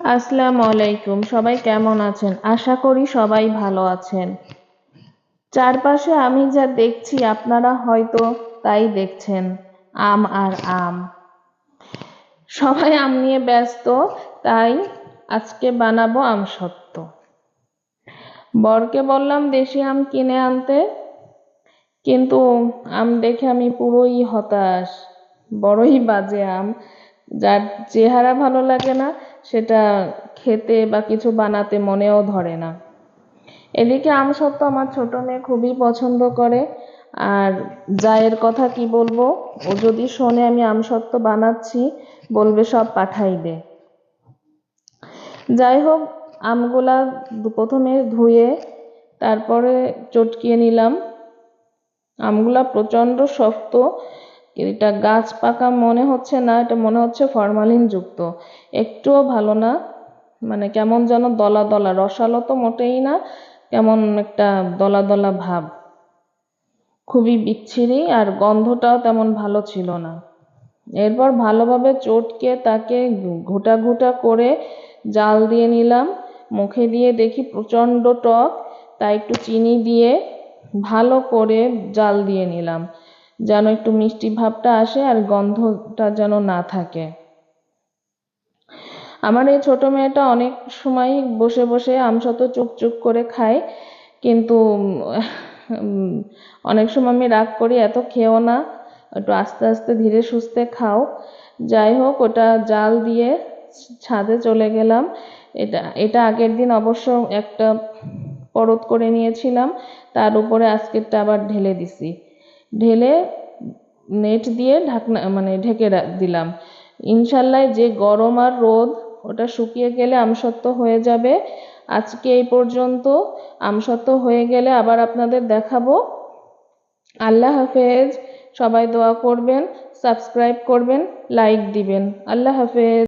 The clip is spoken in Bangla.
আসসালামু আলাইকুম। সবাই কেমন আছেন? আশা করি সবাই ভালো আছেন। চারপাশে আমি যা দেখছি আপনারা হয়তো তাই দেখছেন, আম আর আম। সবাই আম নিয়ে ব্যস্ত, তাই আজকে বানাবো আমসত্ত্ব। বরকে বললাম দেশি আম কিনে আনতে, কিন্তু আম দেখে আমি পুরোই হতাশ। বড়ই বাজে আম, যার চেহারা ভালো লাগে না সেটা খেতে বা কিছু বানাতে মনেও ধরে না। এদিকে আমসত্ত্ব আমার ছোট মেয়ে খুবই পছন্দ করে, আর জায়ের কথা কি বলবো, ও যদি শোনে আমি আমসত্ত্ব বানাচ্ছি বলবে সব পাঠাই দে। যাই হোক, আমগুলা প্রথমে ধুয়ে তারপরে চটকিয়ে নিলাম। আমগুলা প্রচন্ড শক্ত, এটা গাছ পাকা মনে হচ্ছে না, এটা মনে হচ্ছে ফরমালিন যুক্ত। একটুও ভালো না, মানে কেমন যেন দলা দলা, রসালো তো মোটেই না, কেমন একটা দলা দলা ভাব, খুবই বিচ্ছিরি, আর গন্ধটাও তেমন ভালো ছিল না। এরপর ভালোভাবে চটকে তাকে ঘুটা ঘুটা করে জাল দিয়ে নিলাম। মুখে দিয়ে দেখি প্রচন্ড টক, তাই একটু চিনি দিয়ে ভালো করে জাল দিয়ে নিলাম, যেন একটু মিষ্টি ভাবটা আসে আর গন্ধটা যেন না থাকে। আমার এই ছোট মেয়েটা অনেক সময় বসে বসে আমসত্ত্ব চুপ চুপ করে খায়, কিন্তু অনেক সময় আমি রাগ করি, এত খেও না, একটু আস্তে আস্তে ধীরে সুস্থে খাও। যাই হোক, ওটা জাল দিয়ে ছাদে চলে গেলাম। এটা এটা আগের দিন অবশ্য একটা পরত করে নিয়েছিলাম, তার উপরে আজকেরটা আবার ঢেলে দিছি। ঢেলে নেট দিয়ে ঢাকনা মানে ঢেকে দিলাম। ইনশাল্লাহ যে গরম আর রোদ, ওটা শুকিয়ে গেলে আমসত্ত্ব হয়ে যাবে। আজকে এই পর্যন্ত। আমসত্ত্ব হয়ে গেলে আবার আপনাদের দেখাবো। আল্লাহ হাফেজ। সবাই দোয়া করবেন, সাবস্ক্রাইব করবেন, লাইক দিবেন। আল্লাহ হাফেজ।